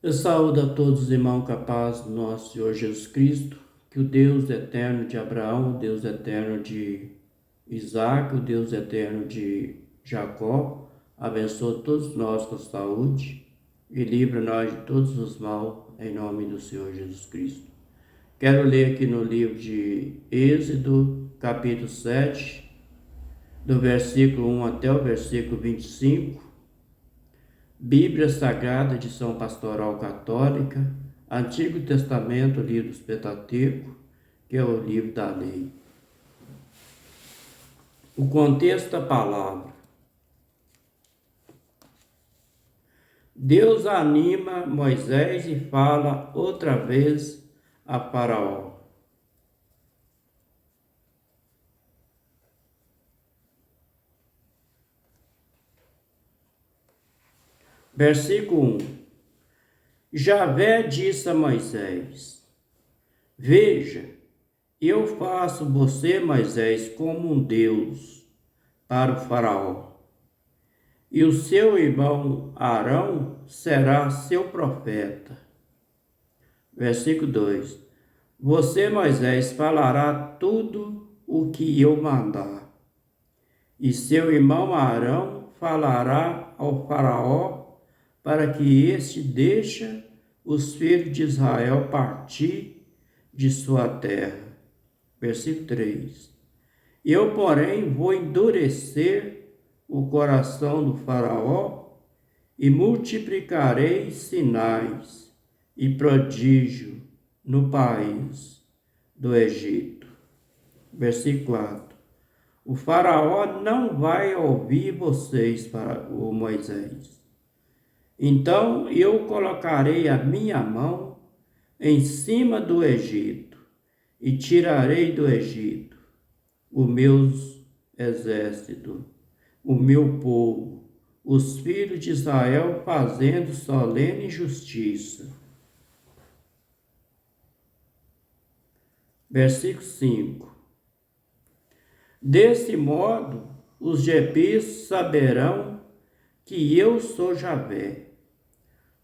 Eu saúdo a todos os irmãos capazes do nosso Senhor Jesus Cristo, que o Deus eterno de Abraão, o Deus eterno de Isaac, o Deus eterno de Jacó, abençoe todos nós com saúde e livre nós de todos os mal, em nome do Senhor Jesus Cristo. Quero ler aqui no livro de Êxodo, capítulo 7, do versículo 1 até o versículo 25, Bíblia Sagrada, edição pastoral católica, Antigo Testamento, livro dos Pentateuco, que é o livro da lei. O contexto da palavra. Deus anima Moisés e fala outra vez a Faraó. Versículo 1. Javé disse a Moisés: Veja, eu faço você, Moisés, como um Deus para o Faraó, e o seu irmão Arão será seu profeta. Versículo 2. Você, Moisés, falará tudo o que eu mandar, e seu irmão Arão falará ao Faraó para que este deixe os filhos de Israel partir de sua terra. Versículo 3. Eu, porém, vou endurecer o coração do Faraó e multiplicarei sinais e prodígio no país do Egito. Versículo 4. O Faraó não vai ouvir vocês, para o Moisés. Então eu colocarei a minha mão em cima do Egito e tirarei do Egito os meus exércitos, o meu povo, os filhos de Israel, fazendo solene justiça. Versículo 5. Desse modo, os jebuseus saberão que eu sou Javé,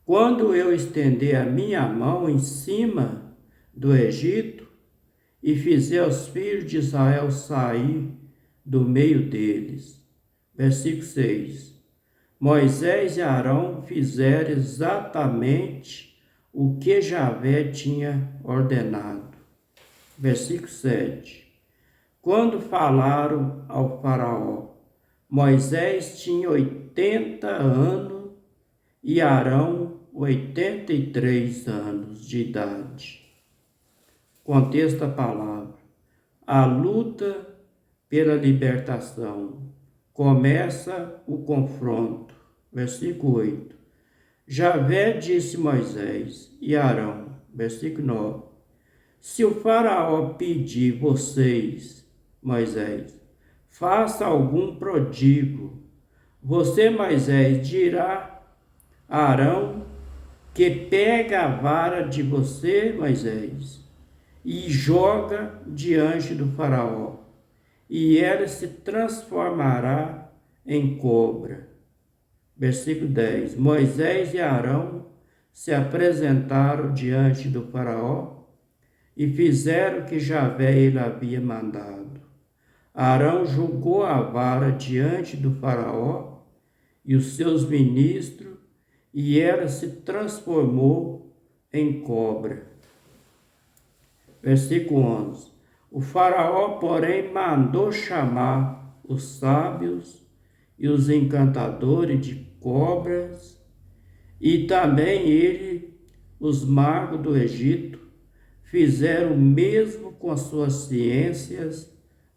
quando eu estender a minha mão em cima do Egito e fizer os filhos de Israel sair do meio deles. Versículo 6. Moisés e Arão fizeram exatamente o que Javé tinha ordenado. Versículo 7. Quando falaram ao Faraó, Moisés tinha 80 anos e Arão 83 anos de idade. Contexto da palavra. A luta pela libertação. Começa o confronto. Versículo 8. Javé disse Moisés e Arão. Versículo 9. Se o Faraó pedir vocês, Moisés, faça algum prodígio, você, Moisés, dirá a Arão que pega a vara de você, Moisés, e joga diante do Faraó, e ela se transformará em cobra. Versículo 10. Moisés e Arão se apresentaram diante do Faraó e fizeram o que Javé ele havia mandado. Arão jogou a vara diante do Faraó e os seus ministros, e ela se transformou em cobra. Versículo 11. O Faraó, porém, mandou chamar os sábios e os encantadores de cobras, e também ele, os magos do Egito, fizeram o mesmo com as suas ciências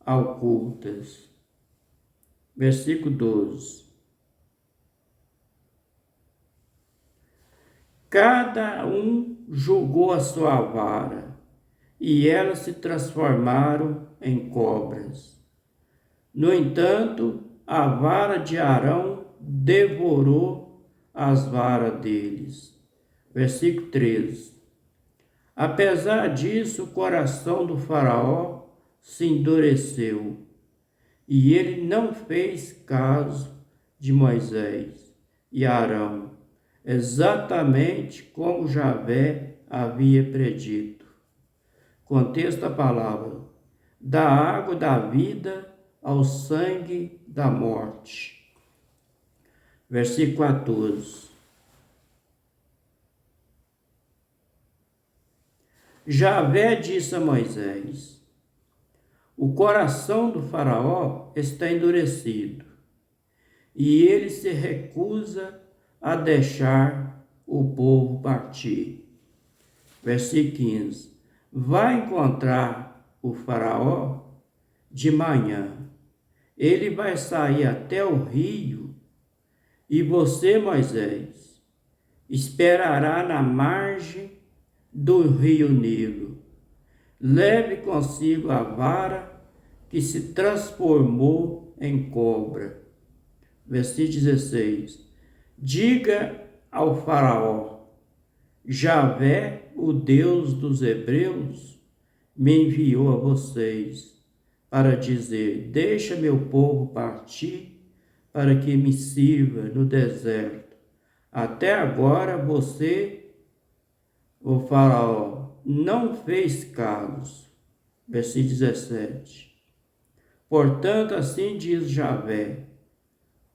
ocultas. Versículo 12. Cada um jogou a sua vara, e elas se transformaram em cobras. No entanto, a vara de Arão devorou as varas deles. Versículo 13. Apesar disso, o coração do Faraó se endureceu, e ele não fez caso de Moisés e Arão, exatamente como Javé havia predito. Contexto da palavra: da água da vida ao sangue da morte. Versículo 14. Javé disse a Moisés: o coração do faraó está endurecido, e ele se recusa a deixar o povo partir. Versículo 15. Vai encontrar o faraó de manhã. Ele vai sair até o rio, e você, Moisés, esperará na margem do rio Nilo. Leve consigo a vara que se transformou em cobra. Versículo 16. Diga ao faraó: Javé, o Deus dos hebreus, me enviou a vocês para dizer: deixa meu povo partir para que me sirva no deserto. Até agora você, o faraó, não fez caso. Versículo 17. Portanto, assim diz Javé: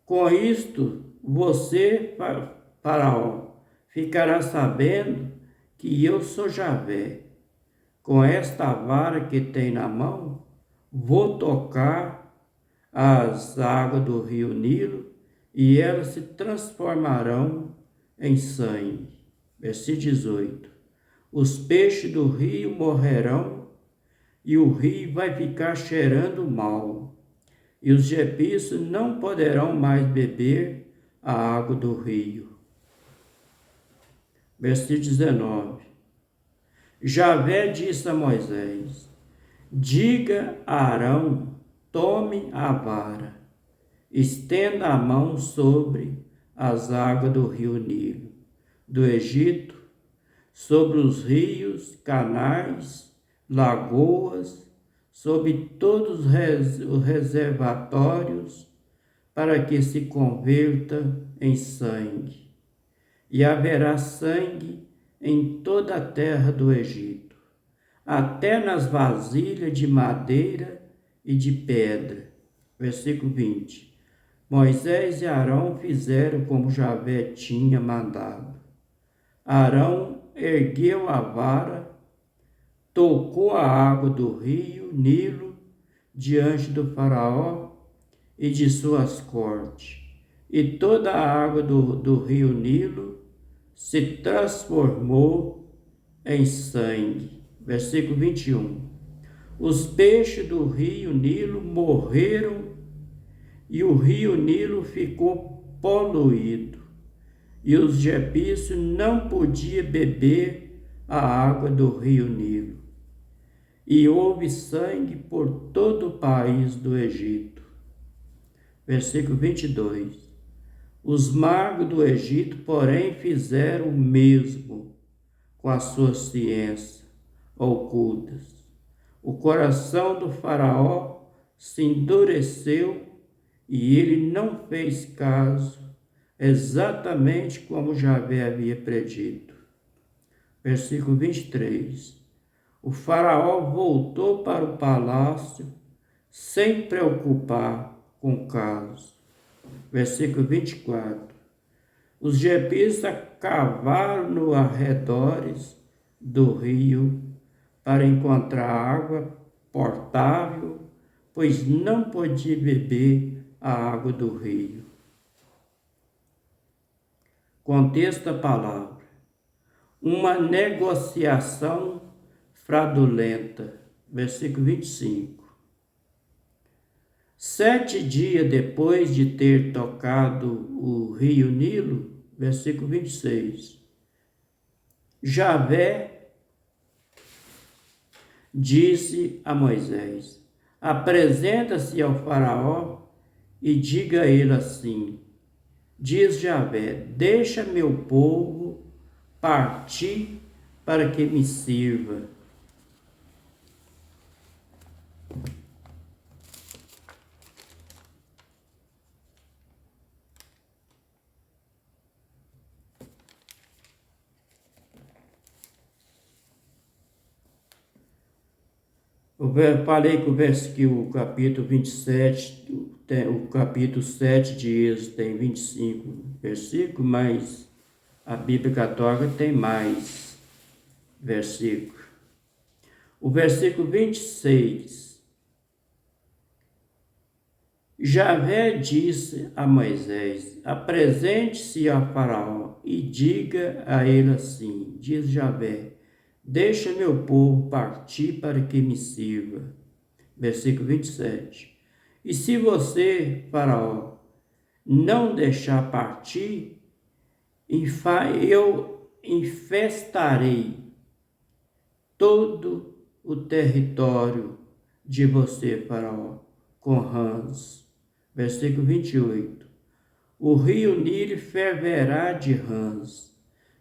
com isto você, faraó, ficará sabendo que eu sou Javé. Com esta vara que tem na mão, vou tocar as águas do rio Nilo e elas se transformarão em sangue. Versículo 18. Os peixes do rio morrerão e o rio vai ficar cheirando mal. E os egípcios não poderão mais beber a água do rio. Versículo 19. Javé disse a Moisés: diga a Arão, tome a vara, estenda a mão sobre as águas do rio Nilo, do Egito, sobre os rios, canais, lagoas, sobre todos os reservatórios, para que se converta em sangue. E haverá sangue em toda a terra do Egito, até nas vasilhas de madeira e de pedra. Versículo 20. Moisés e Arão fizeram como Javé tinha mandado. Arão ergueu a vara, tocou a água do rio Nilo diante do faraó e de suas cortes, e toda a água do rio Nilo se transformou em sangue. Versículo 21. Os peixes do rio Nilo morreram e o rio Nilo ficou poluído, e os egípcios não podiam beber a água do rio Nilo. E houve sangue por todo o país do Egito. Versículo 22. Os magos do Egito, porém, fizeram o mesmo com as suas ciências ocultas. O coração do faraó se endureceu e ele não fez caso, exatamente como Javé havia predito. Versículo 23. O faraó voltou para o palácio sem preocupar com o caso. Versículo 24. Os egípcios cavaram nos arredores do rio para encontrar água potável, pois não podia beber a água do rio. Contexto da palavra: uma negociação fraudulenta. Versículo 25. 7 dias depois de ter tocado o rio Nilo, versículo 26, Javé disse a Moisés: apresenta-se ao faraó e diga a ele assim: diz Javé, deixa meu povo partir para que me sirva. Falei que o capítulo 27, o capítulo 7 de Êxodo tem 25 versículos, mas a Bíblia Católica tem mais versículos. O versículo 26. Javé disse a Moisés: apresente-se a Faraó e diga a ele assim, diz Javé, deixa meu povo partir para que me sirva. Versículo 27. E se você, Faraó, não deixar partir, eu infestarei todo o território de você, Faraó, com rãs. Versículo 28. O rio Nilo ferverá de rãs,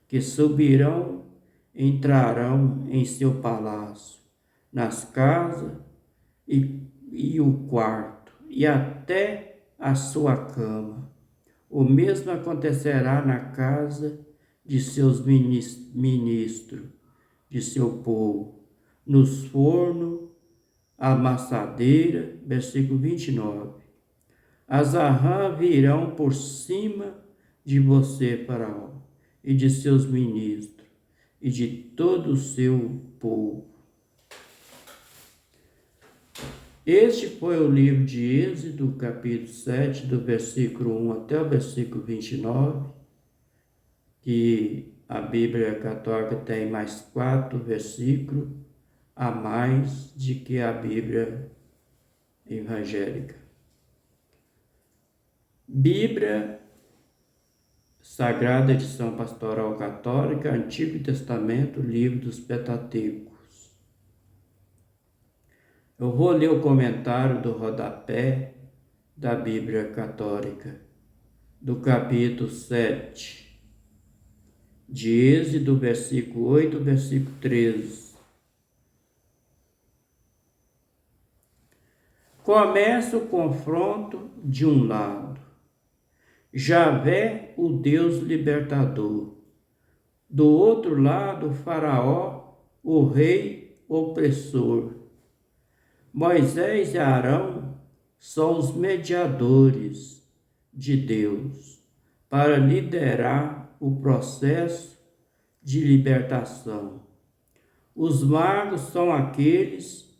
que subirão, entrarão em seu palácio, nas casas e o quarto, e até a sua cama. O mesmo acontecerá na casa de seus ministros, de seu povo, nos fornos, amassadeira, versículo 29. As rãs virão por cima de você, Faraó, e de seus ministros, e de todo o seu povo. Este foi o livro de Êxodo, capítulo 7, do versículo 1 até o versículo 29, que a Bíblia Católica tem mais 4 versículos a mais de que a Bíblia evangélica. Bíblia Sagrada Edição Pastoral Católica, Antigo Testamento, Livro dos Pentateucos. Eu vou ler o comentário do rodapé da Bíblia Católica, do capítulo 7, de Êxodo, versículo 8, versículo 13. Começa o confronto de um lado. Javé, o Deus libertador. Do outro lado, Faraó, o rei opressor. Moisés e Arão são os mediadores de Deus para liderar o processo de libertação. Os magos são aqueles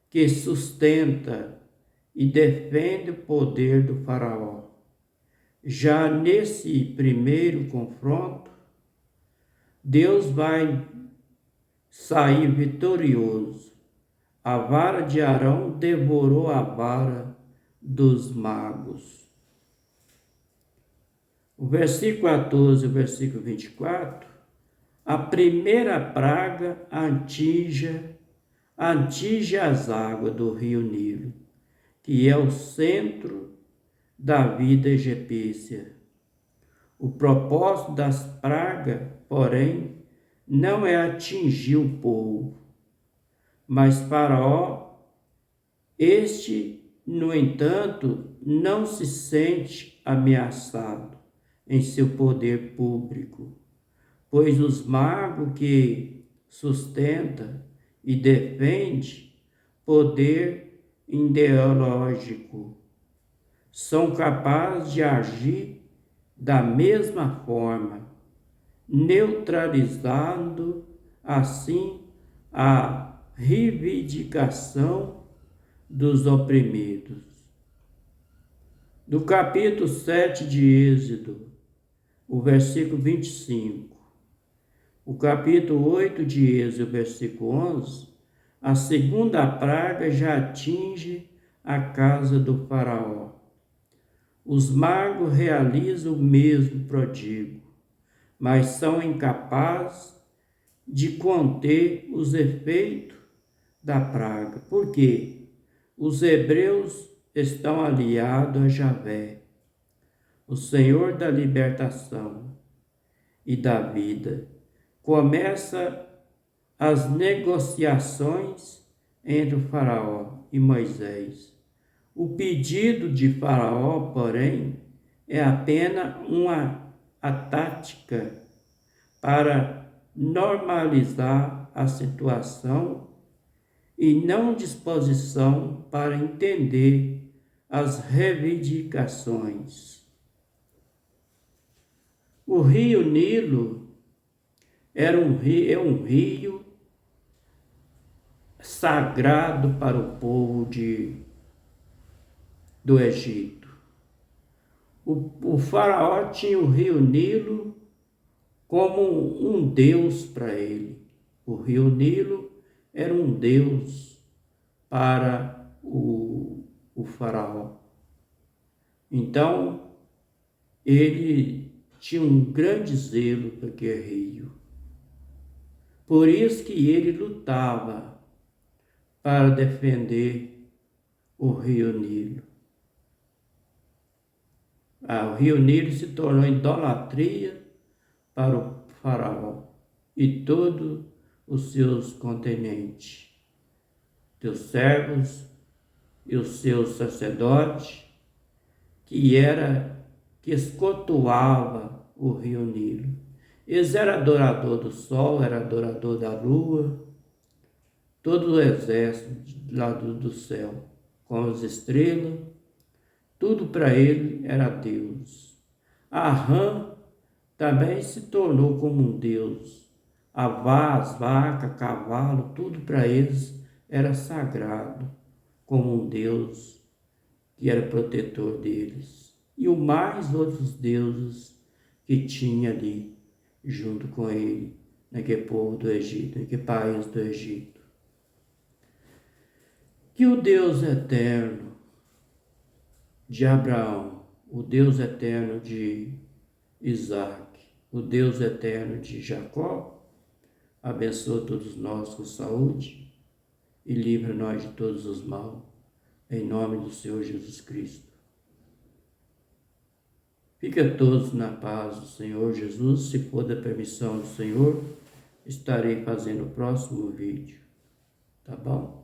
que sustentam e defendem o poder do Faraó. Já nesse primeiro confronto, Deus vai sair vitorioso. A vara de Arão devorou a vara dos magos. O versículo 14 e o versículo 24, a primeira praga atinge as águas do rio Nilo, que é o centro da vida egípcia. O propósito das pragas, porém, não é atingir o povo, mas Faraó, no entanto, não se sente ameaçado em seu poder público, pois os magos que sustenta e defende poder ideológico são capazes de agir da mesma forma, neutralizando assim a reivindicação dos oprimidos. Do capítulo 7 de Êxodo, o versículo 25, o capítulo 8 de Êxodo, versículo 11, a segunda praga já atinge a casa do Faraó. Os magos realizam o mesmo prodígio, mas são incapazes de conter os efeitos da praga. Por quê? Os hebreus estão aliados a Javé, o Senhor da libertação e da vida. Começa as negociações entre o Faraó e Moisés. O pedido de Faraó, porém, é apenas a tática para normalizar a situação e não disposição para entender as reivindicações. O rio Nilo é um rio sagrado para o povo do Egito. O faraó tinha o rio Nilo como um deus para ele. O rio Nilo era um deus para o faraó. Então, ele tinha um grande zelo por aquele rio. Por isso que ele lutava para defender o rio Nilo. O rio Nilo se tornou idolatria para o faraó e todos os seus continentes, seus servos e os seus sacerdotes, que escultuava o rio Nilo. Eles eram adorador do sol, era adorador da lua, todo o exército lá do céu, com as estrelas, tudo para ele era Deus. A rã também se tornou como um Deus. As vacas, cavalo, tudo para eles era sagrado, como um Deus que era protetor deles. E o mais outros deuses que tinha ali, junto com ele, naquele povo do Egito, naquele país do Egito. Que o Deus eterno de Abraão, o Deus eterno de Isaac, o Deus eterno de Jacó, abençoe todos nós com saúde e livre nós de todos os maus, em nome do Senhor Jesus Cristo. Fica todos na paz do Senhor Jesus. Se for da permissão do Senhor, estarei fazendo o próximo vídeo. Tá bom?